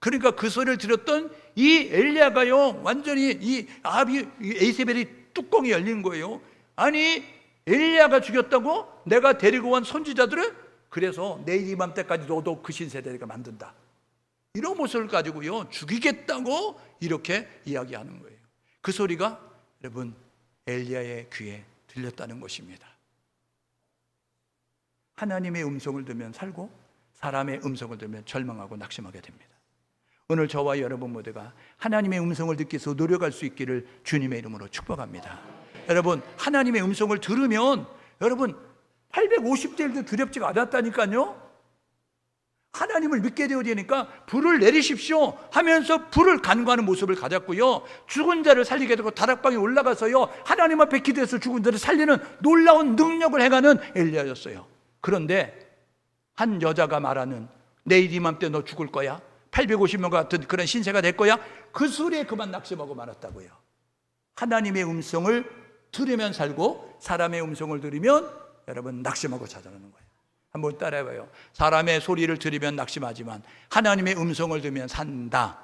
그러니까 그 소리를 들었던 이 엘리야가요 완전히 이 아합이 에이세벨이 뚜껑이 열린 거예요. 아니 엘리야가 죽였다고 내가 데리고 온 선지자들을 그래서 내일 이맘때까지 너도 그 신세대가 만든다, 이런 모습을 가지고요 죽이겠다고 이렇게 이야기하는 거예요. 그 소리가 여러분 엘리야의 귀에 들렸다는 것입니다. 하나님의 음성을 들으면 살고 사람의 음성을 들으면 절망하고 낙심하게 됩니다. 오늘 저와 여러분 모두가 하나님의 음성을 듣기 위해서 노력할 수 있기를 주님의 이름으로 축복합니다. 여러분 하나님의 음성을 들으면 여러분 850대일도 두렵지가 않았다니까요. 하나님을 믿게 되어지니까 불을 내리십시오 하면서 불을 간구하는 모습을 가졌고요, 죽은 자를 살리게 되고 다락방에 올라가서요 하나님 앞에 기도해서 죽은 자를 살리는 놀라운 능력을 행하는 엘리야였어요. 그런데 한 여자가 말하는 내일 이맘때 너 죽을 거야, 850명 같은 그런 신세가 될 거야, 그 소리에 그만 낙심하고 말았다고요. 하나님의 음성을 들으면 살고 사람의 음성을 들으면 여러분 낙심하고 찾아가는 거예요. 한번 따라해봐요. 사람의 소리를 들으면 낙심하지만 하나님의 음성을 들으면 산다.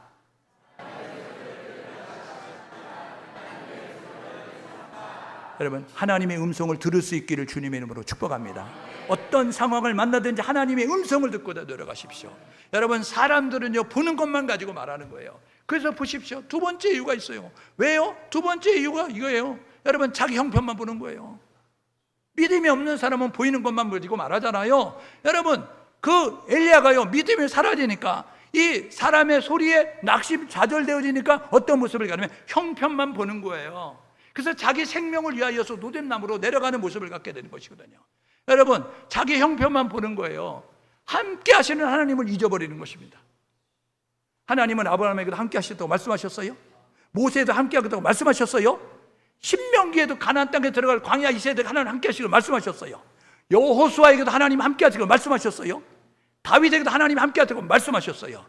여러분 하나님의 음성을 들을 수 있기를 주님의 이름으로 축복합니다. 어떤 상황을 만나든지 하나님의 음성을 듣고 노력하십시오. 여러분 사람들은요 보는 것만 가지고 말하는 거예요. 그래서 보십시오. 두 번째 이유가 있어요. 왜요? 두 번째 이유가 이거예요. 여러분 자기 형편만 보는 거예요. 믿음이 없는 사람은 보이는 것만 가지고 말하잖아요. 여러분 그 엘리야가요 믿음이 사라지니까 이 사람의 소리에 낙심 좌절되어지니까 어떤 모습을 가르면 형편만 보는 거예요. 그래서 자기 생명을 위하여서 노뎀나무로 내려가는 모습을 갖게 되는 것이거든요. 여러분 자기 형편만 보는 거예요. 함께 하시는 하나님을 잊어버리는 것입니다. 하나님은 아브라함에게도 함께 하시겠다고 말씀하셨어요. 모세에도 함께 하겠다고 말씀하셨어요. 신명기에도 가나안 땅에 들어갈 광야 이세대에 하나님 함께 하시고 말씀하셨어요. 여호수아에게도 하나님 함께 하시고 말씀하셨어요. 다윗에게도 하나님 함께 하시고 말씀하셨어요.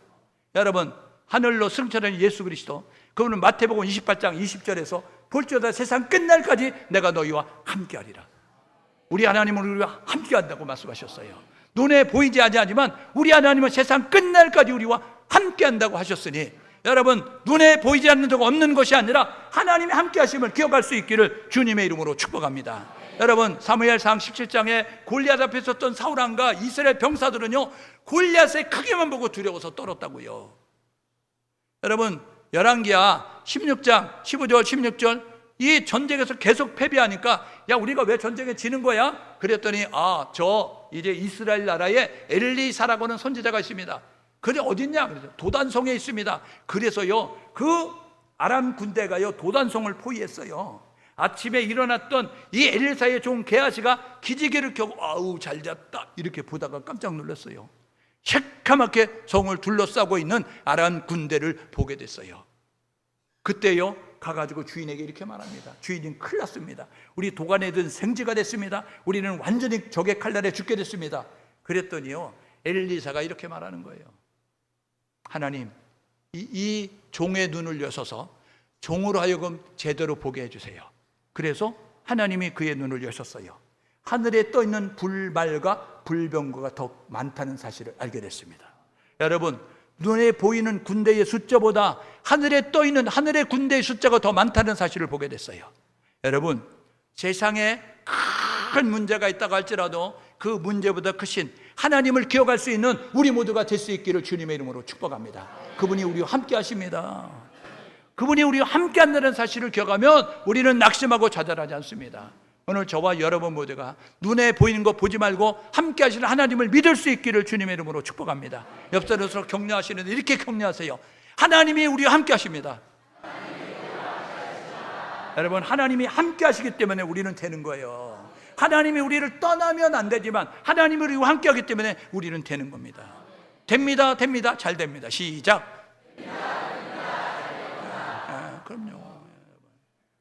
여러분 하늘로 승천한 예수 그리스도, 그분은 마태복음 28장 20절에서 볼지어다 세상 끝날까지 내가 너희와 함께 하리라. 우리 하나님은 우리와 함께 한다고 말씀하셨어요. 눈에 보이지 아니하지만 우리 하나님은 세상 끝날까지 우리와 함께 한다고 하셨으니 여러분 눈에 보이지 않는 적 없는 것이 아니라 하나님이 함께 하심을 기억할 수 있기를 주님의 이름으로 축복합니다. 여러분 사무엘상 17장에 골리앗 앞에 섰던 사울왕과 이스라엘 병사들은요 골리앗의 크기만 보고 두려워서 떨었다고요. 여러분 열왕기야 16장 15절 16절 이 전쟁에서 계속 패배하니까 야 우리가 왜 전쟁에 지는 거야? 그랬더니 저 이제 이스라엘 나라에 엘리사라고 하는 선지자가 있습니다. 그게 어딨냐? 그래서 도단성에 있습니다. 그래서요 그 아람 군대가요 도단성을 포위했어요. 아침에 일어났던 이 엘리사의 종 게하시가 기지개를 켜고 아우 잘 잤다 이렇게 보다가 깜짝 놀랐어요. 새카맣게 성을 둘러싸고 있는 아람 군대를 보게 됐어요. 그때요 가가지고 주인에게 이렇게 말합니다. 주인님 큰일 났습니다. 우리 도간에 든 생지가 됐습니다. 우리는 완전히 적의 칼날에 죽게 됐습니다. 그랬더니요 엘리사가 이렇게 말하는 거예요. 하나님 이 종의 눈을 여셔서 종으로 하여금 제대로 보게 해주세요. 그래서 하나님이 그의 눈을 여셨어요. 하늘에 떠있는 불말과 불병거가 더 많다는 사실을 알게 됐습니다. 여러분 눈에 보이는 군대의 숫자보다 하늘에 떠있는 하늘의 군대의 숫자가 더 많다는 사실을 보게 됐어요. 여러분 세상에 큰 문제가 있다고 할지라도 그 문제보다 크신 하나님을 기억할 수 있는 우리 모두가 될 수 있기를 주님의 이름으로 축복합니다. 그분이 우리와 함께 하십니다. 그분이 우리와 함께 한다는 사실을 기억하면 우리는 낙심하고 좌절하지 않습니다. 오늘 저와 여러분 모두가 눈에 보이는 거 보지 말고 함께 하시는 하나님을 믿을 수 있기를 주님의 이름으로 축복합니다. 옆사람으로 격려하시는데 이렇게 격려하세요. 하나님이 우리와 함께 하십니다. 여러분 하나님이 함께 하시기 때문에 우리는 되는 거예요. 하나님이 우리를 떠나면 안 되지만 하나님이 우리와 함께 하기 때문에 우리는 되는 겁니다. 됩니다. 됩니다. 잘 됩니다. 시작. 그럼요.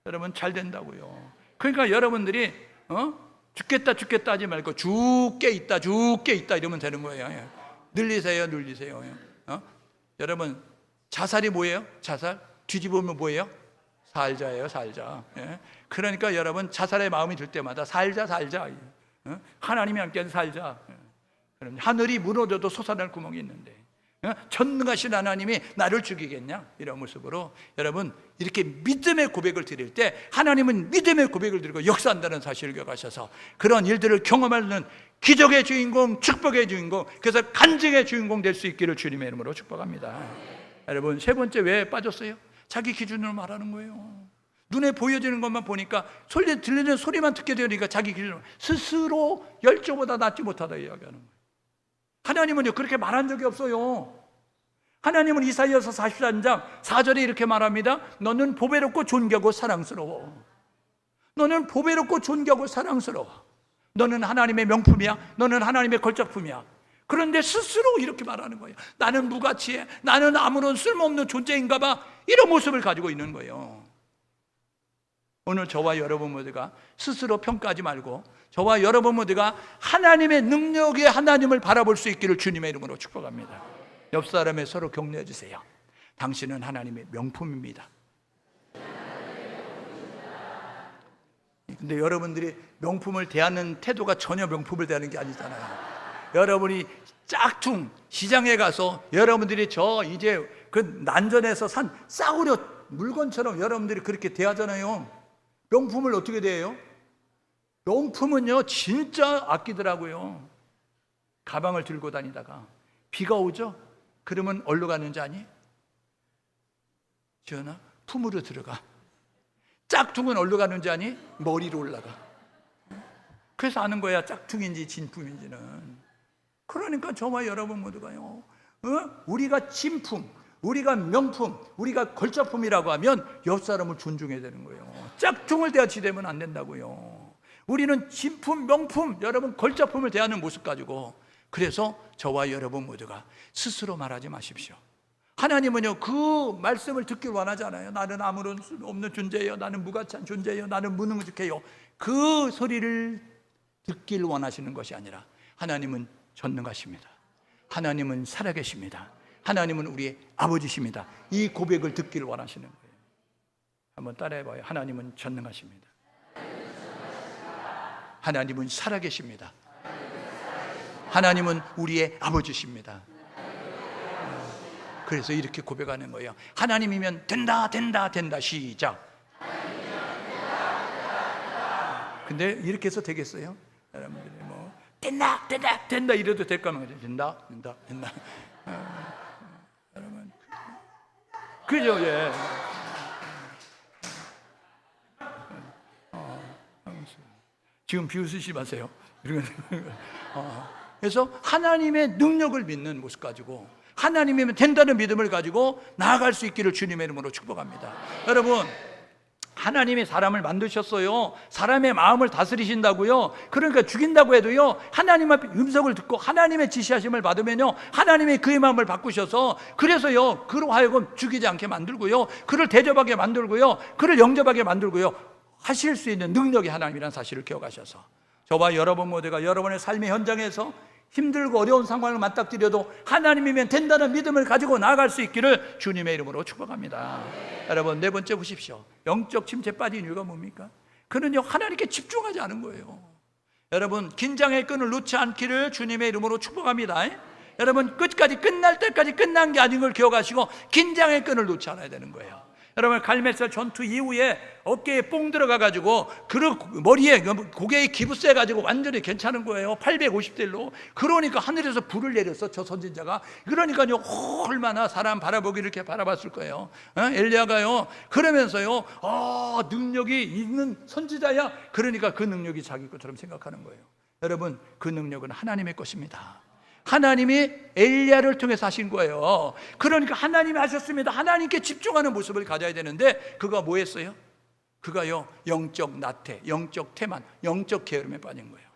여러분 잘 된다고요. 그러니까 여러분들이 죽겠다 하지 말고 죽게 있다 이러면 되는 거예요. 늘리세요. 여러분 자살이 뭐예요? 자살 뒤집으면 뭐예요? 살자예요. 살자. 그러니까 여러분 자살의 마음이 들 때마다 살자. 하나님이 함께한 살자. 하늘이 무너져도 솟아날 구멍이 있는데 전능하신 하나님이 나를 죽이겠냐? 이런 모습으로 여러분 이렇게 믿음의 고백을 드릴 때 하나님은 믿음의 고백을 드리고 역사한다는 사실을 기억하셔서 그런 일들을 경험하는 기적의 주인공, 축복의 주인공, 그래서 간증의 주인공 될 수 있기를 주님의 이름으로 축복합니다. 여러분 세 번째 왜 빠졌어요? 자기 기준으로 말하는 거예요. 눈에 보여지는 것만 보니까 소리 들리는 소리만 듣게 되니까 자기 기준으로 스스로 열조보다 낫지 못하다 이야기하는 거예요. 하나님은요 그렇게 말한 적이 없어요. 하나님은 이사야서 44장 4절에 이렇게 말합니다. 너는 보배롭고 존귀하고 사랑스러워. 너는 보배롭고 존귀하고 사랑스러워. 너는 하나님의 명품이야. 너는 하나님의 걸작품이야. 그런데 스스로 이렇게 말하는 거예요. 나는 무가치해. 나는 아무런 쓸모없는 존재인가 봐. 이런 모습을 가지고 있는 거예요. 오늘 저와 여러분 모두가 스스로 평가하지 말고 저와 여러분 모두가 하나님의 능력에 하나님을 바라볼 수 있기를 주님의 이름으로 축복합니다. 옆 사람에 서로 격려해 주세요. 당신은 하나님의 명품입니다. 근데 여러분들이 명품을 대하는 태도가 전혀 명품을 대하는 게 아니잖아요. 여러분이 짝퉁 시장에 가서 여러분들이 저 이제 그 난전에서 산 싸구려 물건처럼 여러분들이 그렇게 대하잖아요. 명품을 어떻게 대해요? 명품은요 진짜 아끼더라고요. 가방을 들고 다니다가 비가 오죠? 그러면 어디로 가는지 아니? 지연아 품으로 들어가. 짝퉁은 어디로 가는지 아니? 머리로 올라가. 그래서 아는 거야 짝퉁인지 진품인지는. 그러니까 저와 여러분 모두가요 우리가 진품, 우리가 명품, 우리가 걸작품이라고 하면 옆 사람을 존중해야 되는 거예요. 짝퉁을 대하지 되면 안 된다고요. 우리는 진품, 명품, 여러분 걸작품을 대하는 모습 가지고, 그래서 저와 여러분 모두가 스스로 말하지 마십시오. 하나님은요 그 말씀을 듣길 원하지 않아요. 나는 아무런 없는 존재예요. 나는 무가치한 존재예요. 나는 무능력해요. 그 소리를 듣길 원하시는 것이 아니라 하나님은 전능하십니다. 하나님은 살아계십니다. 하나님은 우리의 아버지십니다. 이 고백을 듣기를 원하시는 거예요. 한번 따라해봐요. 하나님은 전능하십니다. 하나님은 살아계십니다. 하나님은 우리의 아버지십니다. 그래서 이렇게 고백하는 거예요. 하나님이면 된다 된다 된다. 시작. 근데 이렇게 해서 되겠어요? 여러분들이 뭐 된다 된다 된다 이래도 될까 말이에요. 된다 된다 된다. 여러분 그죠? 예. 지금 비웃으시지 마세요. 그래서 하나님의 능력을 믿는 모습 가지고, 하나님이면 된다는 믿음을 가지고 나아갈 수 있기를 주님의 이름으로 축복합니다. 여러분 하나님이 사람을 만드셨어요. 사람의 마음을 다스리신다고요. 그러니까 죽인다고 해도요 하나님 앞에 음성을 듣고 하나님의 지시하심을 받으면요 하나님이 그의 마음을 바꾸셔서, 그래서요 그로 하여금 죽이지 않게 만들고요, 그를 대접하게 만들고요, 그를 영접하게 만들고요 하실 수 있는 능력이 하나님이라는 사실을 기억하셔서 저와 여러분 모두가 여러분의 삶의 현장에서 힘들고 어려운 상황을 맞닥뜨려도 하나님이면 된다는 믿음을 가지고 나아갈 수 있기를 주님의 이름으로 축복합니다. 여러분 네 번째 보십시오. 영적 침체에 빠진 이유가 뭡니까? 그는요 하나님께 집중하지 않은 거예요. 여러분 긴장의 끈을 놓지 않기를 주님의 이름으로 축복합니다. 여러분 끝까지 끝날 때까지 끝난 게 아닌 걸 기억하시고 긴장의 끈을 놓지 않아야 되는 거예요. 여러분 갈멜살 전투 이후에 어깨에 뽕 들어가가지고 그 머리에 고개에 기부세 가지고 완전히 괜찮은 거예요. 850대1로. 그러니까 하늘에서 불을 내렸어 저 선진자가. 그러니까요 얼마나 사람 바라보기 이렇게 바라봤을 거예요. 엘리야가요 그러면서요 능력이 있는 선지자야. 그러니까 그 능력이 자기 것처럼 생각하는 거예요. 여러분 그 능력은 하나님의 것입니다. 하나님이 엘리야를 통해서 하신 거예요. 그러니까 하나님이 하셨습니다. 하나님께 집중하는 모습을 가져야 되는데 그가 뭐 했어요? 그가요 영적 나태, 영적 태만, 영적 게으름에 빠진 거예요.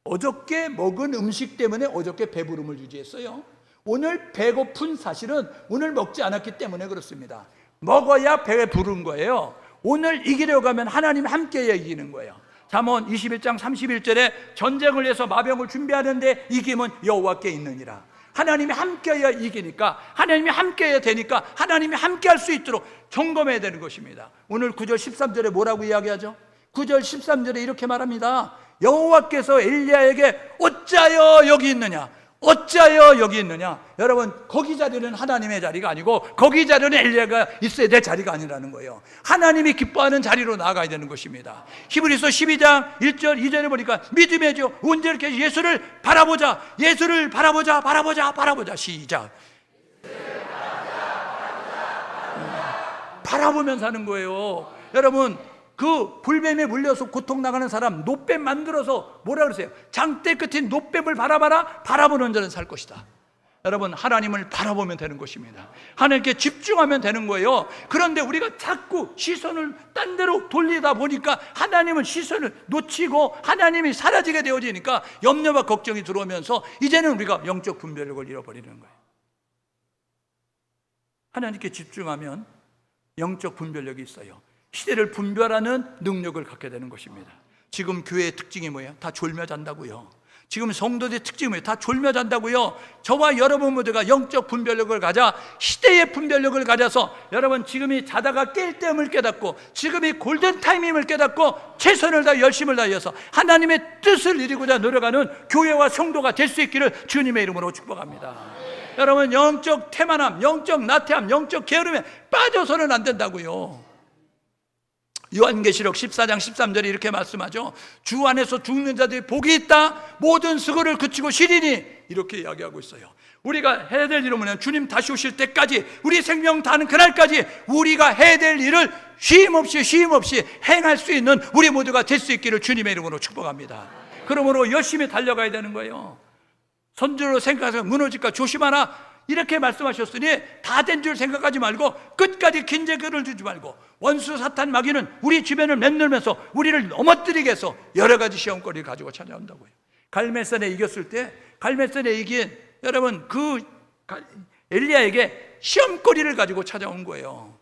어저께 먹은 음식 때문에 어저께 배부름을 유지했어요. 오늘 배고픈 사실은 오늘 먹지 않았기 때문에 그렇습니다. 먹어야 배에 부른 거예요. 오늘 이기려고 하면 하나님이 함께해야 이기는 거예요. 잠언 21장 31절에 전쟁을 위해서 마병을 준비하는데 이김은 여호와께 있느니라. 하나님이 함께해야 이기니까, 하나님이 함께해야 되니까 하나님이 함께할 수 있도록 점검해야 되는 것입니다. 오늘 9절 13절에 뭐라고 이야기하죠? 9절 13절에 이렇게 말합니다. 여호와께서 엘리야에게 어찌하여 여기 있느냐? 어찌하여 여기 있느냐? 여러분, 거기 자리는 하나님의 자리가 아니고 거기 자리는 엘리야가 있어야 될 자리가 아니라는 거예요. 하나님이 기뻐하는 자리로 나아가야 되는 것입니다. 히브리서 12장 1절 2절에 보니까 믿음의 주 온전케 예수를 바라보자. 예수를 바라보자. 시작. 바라보면서 하는 거예요. 여러분, 그 불뱀에 물려서 고통 나가는 사람 노뱀 만들어서 뭐라 그러세요? 장대 끝인 노뱀을 바라봐라. 바라보는 자는 살 것이다. 여러분, 하나님을 바라보면 되는 것입니다. 하나님께 집중하면 되는 거예요. 그런데 우리가 자꾸 시선을 딴 데로 돌리다 보니까 하나님은 시선을 놓치고 하나님이 사라지게 되어지니까 염려와 걱정이 들어오면서 이제는 우리가 영적 분별력을 잃어버리는 거예요. 하나님께 집중하면 영적 분별력이 있어요. 시대를 분별하는 능력을 갖게 되는 것입니다. 지금 교회의 특징이 뭐예요? 다 졸며 잔다고요. 지금 성도들의 특징이 뭐예요? 다 졸며 잔다고요. 저와 여러분 모두가 영적 분별력을 가자, 시대의 분별력을 가져서 여러분 지금이 자다가 깰 때임을 깨닫고 지금이 골든타임임을 깨닫고 최선을 다해 열심을 다해서 하나님의 뜻을 이루고자 노력하는 교회와 성도가 될 수 있기를 주님의 이름으로 축복합니다. 여러분, 영적 태만함, 영적 나태함, 영적 게으름에 빠져서는 안 된다고요. 요한계시록 14장 13절에 이렇게 말씀하죠. 주 안에서 죽는 자들이 복이 있다. 모든 수고를 그치고 쉬리니, 이렇게 이야기하고 있어요. 우리가 해야 될 일은 뭐냐면 주님 다시 오실 때까지, 우리 생명 다하는 그날까지 우리가 해야 될 일을 쉼 없이 행할 수 있는 우리 모두가 될 수 있기를 주님의 이름으로 축복합니다. 그러므로 열심히 달려가야 되는 거예요. 선주로 생각해서 무너질까 조심하라, 이렇게 말씀하셨으니 다 된 줄 생각하지 말고 끝까지 긴제글을 주지 말고, 원수 사탄 마귀는 우리 주변을 맴돌면서 우리를 넘어뜨리게 해서 여러 가지 시험거리를 가지고 찾아온다고요. 갈멜산에 이겼을 때, 갈멜산에 이긴 여러분 그 엘리야에게 시험거리를 가지고 찾아온 거예요.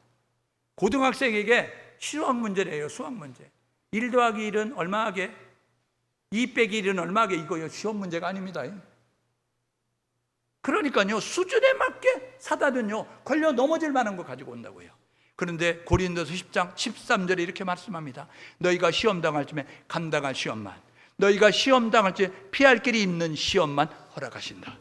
고등학생에게 수학 문제래요. 수학 문제. 1 더하기 1은 얼마 하게? 2 빼기 1은 얼마 하게? 이거요, 시험 문제가 아닙니다. 그러니까요, 수준에 맞게 사단은요 걸려 넘어질 만한 거 가지고 온다고요. 그런데 고린도서 10장 13절에 이렇게 말씀합니다. 너희가 시험 당할 쯤에 감당할 시험만, 너희가 시험 당할 때 피할 길이 있는 시험만 허락하신다.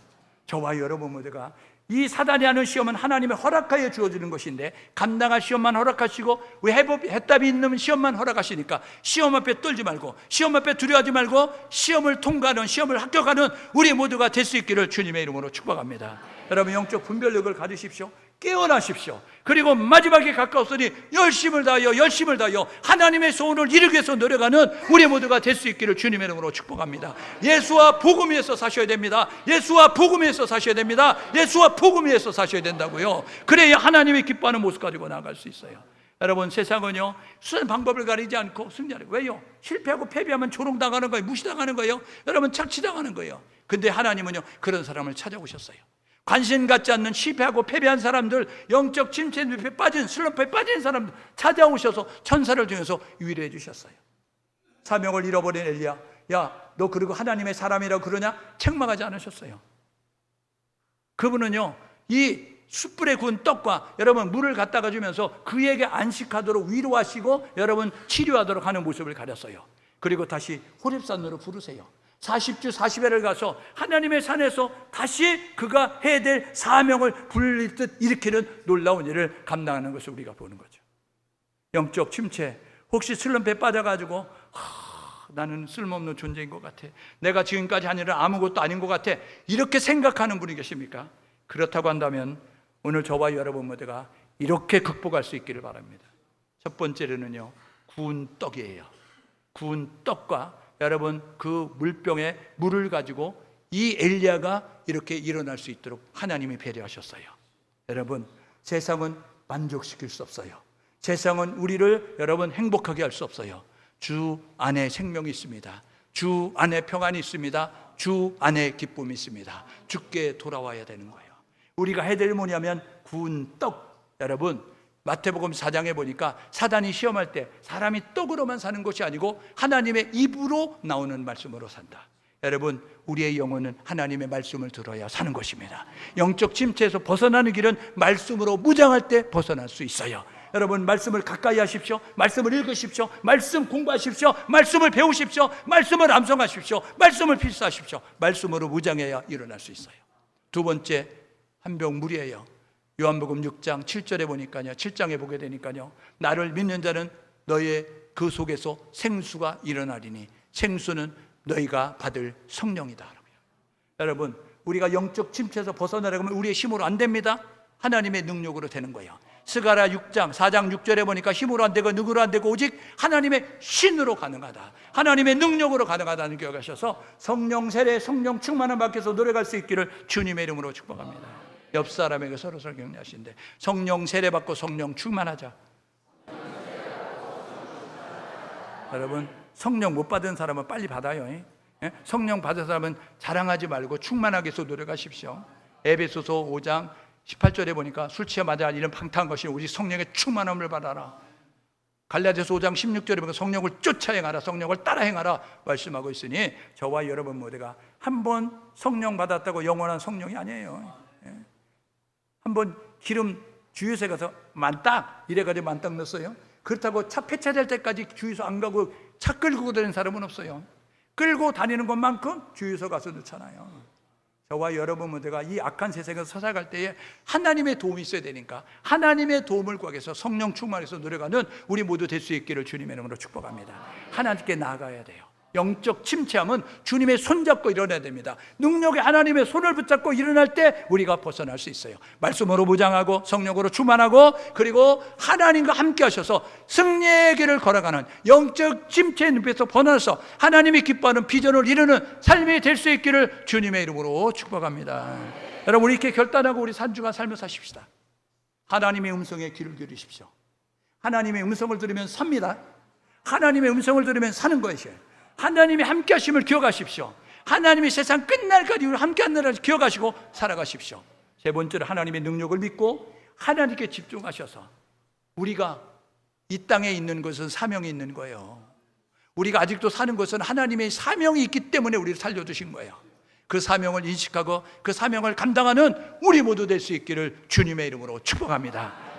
저와 여러분 모두가 이 사단이 하는 시험은 하나님의 허락하에 주어지는 것인데, 감당할 시험만 허락하시고 해답이 있는 시험만 허락하시니까 시험 앞에 떨지 말고, 시험 앞에 두려워하지 말고 시험을 통과하는, 시험을 합격하는 우리 모두가 될 수 있기를 주님의 이름으로 축복합니다. 여러분, 영적 분별력을 가지십시오. 깨어나십시오. 그리고 마지막에 가까웠으니 열심을 다하여 하나님의 소원을 이루기 위해서 노력하는 우리 모두가 될 수 있기를 주님의 이름으로 축복합니다. 예수와 복음 위에서 사셔야 됩니다. 예수와 복음 위에서 사셔야 됩니다. 예수와 복음 위에서 사셔야 된다고요. 그래야 하나님이 기뻐하는 모습 가지고 나아갈 수 있어요. 여러분, 세상은요 수단 방법을 가리지 않고 승리하는 거예요. 왜요? 실패하고 패배하면 조롱당하는 거예요. 무시당하는 거예요. 여러분, 착취당하는 거예요. 근데 하나님은요 그런 사람을 찾아오셨어요. 관심 갖지 않는 실패하고 패배한 사람들, 영적 침체 늪에 빠진, 슬럼프에 빠진 사람들 찾아오셔서 천사를 통해서 위로해 주셨어요. 사명을 잃어버린 엘리야, 야, 너 그리고 하나님의 사람이라고 그러냐? 책망하지 않으셨어요. 그분은요 이 숯불에 구운 떡과 여러분 물을 갖다가 주면서 그에게 안식하도록 위로하시고 여러분 치료하도록 하는 모습을 가렸어요. 그리고 다시 호렙산으로 부르세요. 40주 40회를 가서 하나님의 산에서 다시 그가 해야 될 사명을 불리듯 일으키는 놀라운 일을 감당하는 것을 우리가 보는 거죠. 영적 침체, 혹시 슬럼프에 빠져가지고 나는 쓸모없는 존재인 것 같아, 내가 지금까지 한 일은 아무것도 아닌 것 같아, 이렇게 생각하는 분이 계십니까? 그렇다고 한다면 오늘 저와 여러분 모두가 이렇게 극복할 수 있기를 바랍니다. 첫 번째로는요 구운 떡이에요. 구운 떡과 여러분 그 물병에 물을 가지고 이 엘리야가 이렇게 일어날 수 있도록 하나님이 배려하셨어요. 여러분, 세상은 만족시킬 수 없어요. 세상은 우리를 여러분 행복하게 할 수 없어요. 주 안에 생명이 있습니다. 주 안에 평안이 있습니다. 주 안에 기쁨이 있습니다. 주께 돌아와야 되는 거예요. 우리가 해야 될 뭐냐면 구운 떡. 여러분, 마태복음 4장에 보니까 사단이 시험할 때 사람이 떡으로만 사는 것이 아니고 하나님의 입으로 나오는 말씀으로 산다. 여러분, 우리의 영혼은 하나님의 말씀을 들어야 사는 것입니다. 영적 침체에서 벗어나는 길은 말씀으로 무장할 때 벗어날 수 있어요. 여러분 말씀을 가까이 하십시오. 말씀을 읽으십시오. 말씀 공부하십시오. 말씀을 배우십시오. 말씀을 암송하십시오. 말씀을 필사하십시오. 말씀으로 무장해야 일어날 수 있어요. 두 번째, 한 병 물이에요. 요한복음 6장 7절에 보니까요, 7장에 보게 되니까요, 나를 믿는 자는 너의 그 속에서 생수가 일어나리니 생수는 너희가 받을 성령이다. 여러분, 우리가 영적 침체에서 벗어나려면 우리의 힘으로 안 됩니다. 하나님의 능력으로 되는 거예요. 스가랴 6장 4장 6절에 보니까 힘으로 안 되고 능으로 안 되고 오직 하나님의 신으로 가능하다, 하나님의 능력으로 가능하다는 기억하셔서 성령 세례, 성령 충만함 밖에서 노래할 수 있기를 주님의 이름으로 축복합니다. 옆 사람에게 서로 격려하시는데, 성령 세례 받고 성령 충만하자. 여러분, 성령 못 받은 사람은 빨리 받아요. 성령 받은 사람은 자랑하지 말고 충만하게 해서 노력하십시오. 에베소서 5장 18절에 보니까 술 취하마자 이런 방탕한 것이 오직 성령의 충만함을 받아라. 갈라디아서 5장 16절에 보니까 성령을 쫓아 행하라, 성령을 따라 행하라 말씀하고 있으니, 저와 여러분 모두가 한 번 성령 받았다고 영원한 성령이 아니에요. 한 번 기름 주유소에 가서 만딱 이래가지고 만딱 넣었어요. 그렇다고 차 폐차될 때까지 주유소 안 가고 차 끌고 다니는 사람은 없어요. 끌고 다니는 것만큼 주유소 가서 넣잖아요. 저와 여러분 모두가 이 악한 세상에서 살아갈 때에 하나님의 도움이 있어야 되니까 하나님의 도움을 구하기 위해서 성령 충만해서 노력하는 우리 모두 될 수 있기를 주님의 이름으로 축복합니다. 하나님께 나아가야 돼요. 영적 침체함은 주님의 손잡고 일어나야 됩니다. 능력의 하나님의 손을 붙잡고 일어날 때 우리가 벗어날 수 있어요. 말씀으로 무장하고 성령으로 충만하고, 그리고 하나님과 함께 하셔서 승리의 길을 걸어가는 영적 침체의 늪에서 벗어나서 하나님이 기뻐하는 비전을 이루는 삶이 될 수 있기를 주님의 이름으로 축복합니다. 여러분, 우리 이렇게 결단하고 우리 산중한 삶을 사십시다. 하나님의 음성에 귀를 기울이십시오. 하나님의 음성을 들으면 삽니다. 하나님의 음성을 들으면 사는 것이에요. 하나님이 함께 하심을 기억하십시오. 하나님이 세상 끝날까지 함께 한다는 것을 기억하시고 살아가십시오. 세 번째로, 하나님의 능력을 믿고 하나님께 집중하셔서, 우리가 이 땅에 있는 것은 사명이 있는 거예요. 우리가 아직도 사는 것은 하나님의 사명이 있기 때문에 우리를 살려주신 거예요. 그 사명을 인식하고 그 사명을 감당하는 우리 모두 될 수 있기를 주님의 이름으로 축복합니다.